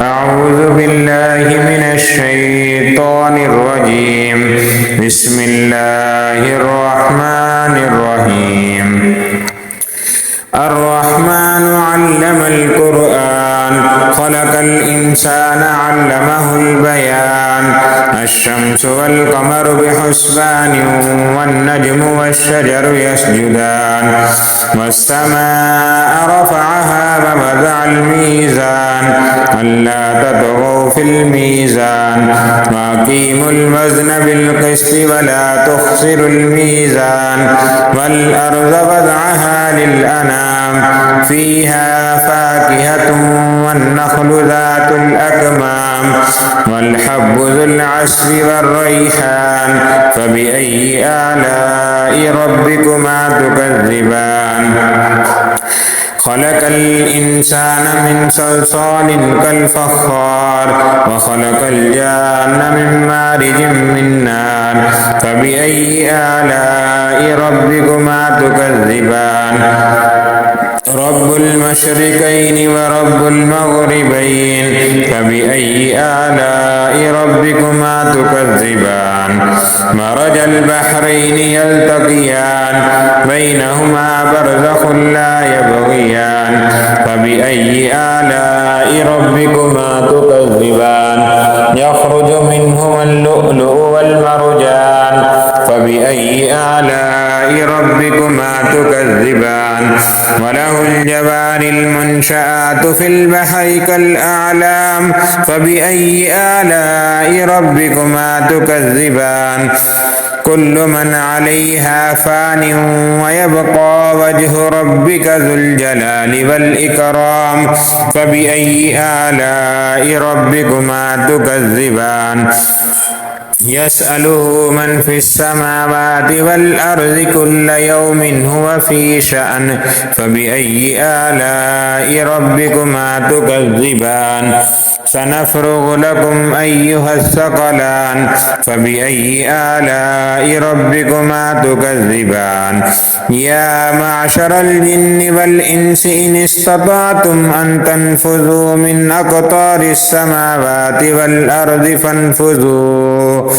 أعوذ بالله من الشيطان الرجيم. بسم الله الرحمن الرحيم. الرحمن علم القرآن خلق الإنسان علمه البيان. الشمس والقمر بحسبان والنجم والشجر يسجدان والسماء رفعها ووضع الميزان ألا تطغوا في الميزان وأقيموا الوزن بالقسط ولا تخسروا الميزان والأرض وضعها للأنام فيها فاكهة والنخل ذات الأكمام والحب ذو العصف والريحان فبأي آلاء ربكما تكذبان. خلق الإنسان من صلصال كالفخار وخلق الجان من مارج من نار فبأي آلاء ربكما تكذبان. رب المشرقين ورب المغربين فبأي آلاء ربكما تكذبان. مرج البحرين يلتقيان بينهما برزخ لا يبغيان فبأي آلاء ربكما تكذبان. يخرج منهما اللؤلؤ والمرجان فبأي آلاء ربكما تكذبان. وله الجوار المنشآت في البحر كالأعلام فبأي آلاء ربكما تكذبان. كل من عليها فان ويبقى وجه ربك ذو الجلال والإكرام فبأي آلاء ربكما تكذبان. يسأله من في السماوات والأرض كل يوم هو في شأن فبأي آلاء ربكما تكذبان. سنفرغ لكم أيها الثقلان فبأي آلاء ربكما تكذبان. يا معشر الجن والإنس إن استطعتم أن تنفذوا من أقطار السماوات والأرض فانفذوا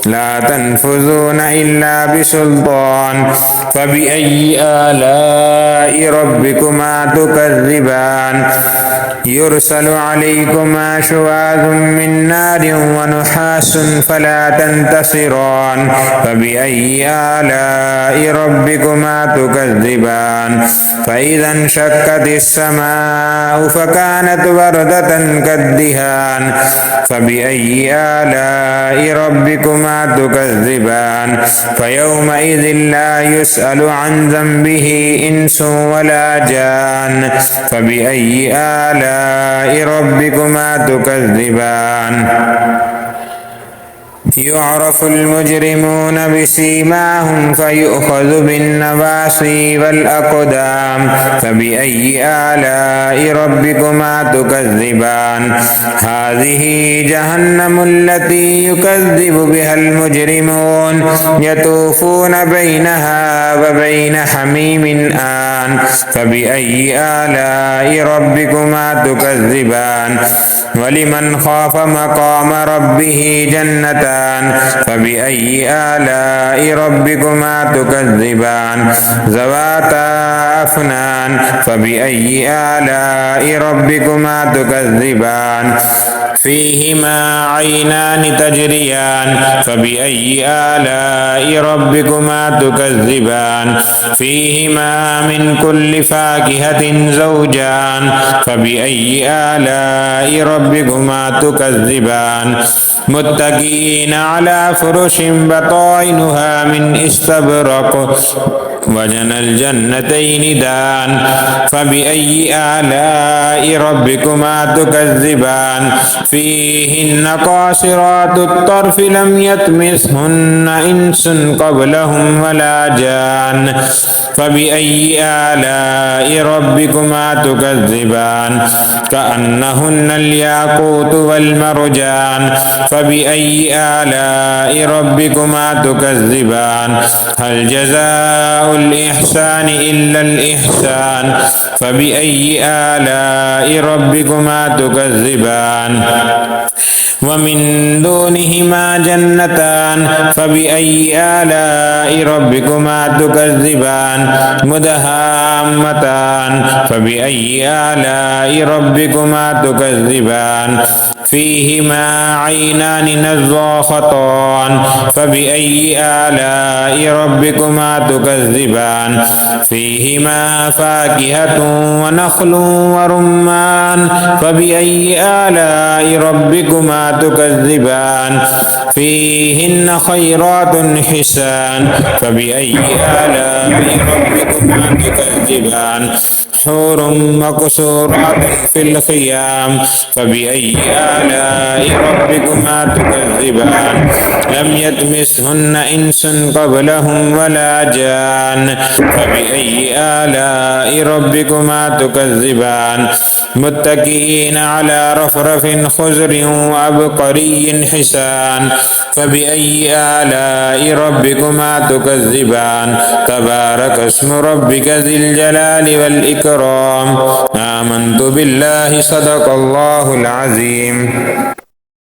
لا تنفذون إلا بسلطان فبأي آلاء ربكما تكذبان. يرسل عليكما شواظ من نار ونحاس فلا تنتصران فبأي آلاء ربكما تكذبان. فإذا انشقت السماء فكانت وردة كالدهان فبأي آلاء ربكما تكذبان. فيومئذ لا يسأل عن ذنبه إنس ولا جان فبأي آلاء ربكما تكذبان. يعرف المجرمون بسيماهم فيؤخذ بالنواصي والأقدام فبأي آلاء ربكما تكذبان. هذه جهنم التي يكذب بها المجرمون يطوفون بينها وبين حميم آن فبأي آلاء ربكما تكذبان. ولمن خاف مقام ربه جنتان فبأي آلاء ربكما تكذبان. ذواتا أفنان فبأي آلاء ربكما تكذبان. فيهما عينان تجريان فبأي آلاء ربكما تكذبان. فيهما من كل فاكهة زوجان فبأي آلاء ربكما تكذبان. متكئين على فرش بطائنها من استبرق وجنى الجنتين دان فبأي آلاء ربكما تكذبان. فيهن قاصرات الطرف لم يطمثهن إنس قبلهم ولا جان فبأي آلاء ربكما تكذبان. كأنهن الياقوت والمرجان فبأي آلاء ربكما تكذبان. هل جزاء الإحسان إلا الإحسان فبأي آلاء ربكما تكذبان ومن دونهما جنتان فبأي آلاء ربكما تكذبان مدهامتان فبأي آلاء ربكما تكذبان فيهما عينان نضاختان فبأي آلاء ربكما تكذبان فيهما فاكهة ونخل ورمان فبأي آلاء ربكما تكذبان فيهن خيرات حسان فبأي آلاء ربكما تكذبان حور مقصورات في الخيام فبأي آلاء ربكما تكذبان لم يطمثهن إنس قبلهم ولا جان فبأي آلاء ربكما تكذبان متكئين على رفرف خضر وعبقري حسان فبأي آلاء ربكما تكذبان تبارك اسم ربك ذي الجلال والإكرام آمنت بالله صدق الله العظيم.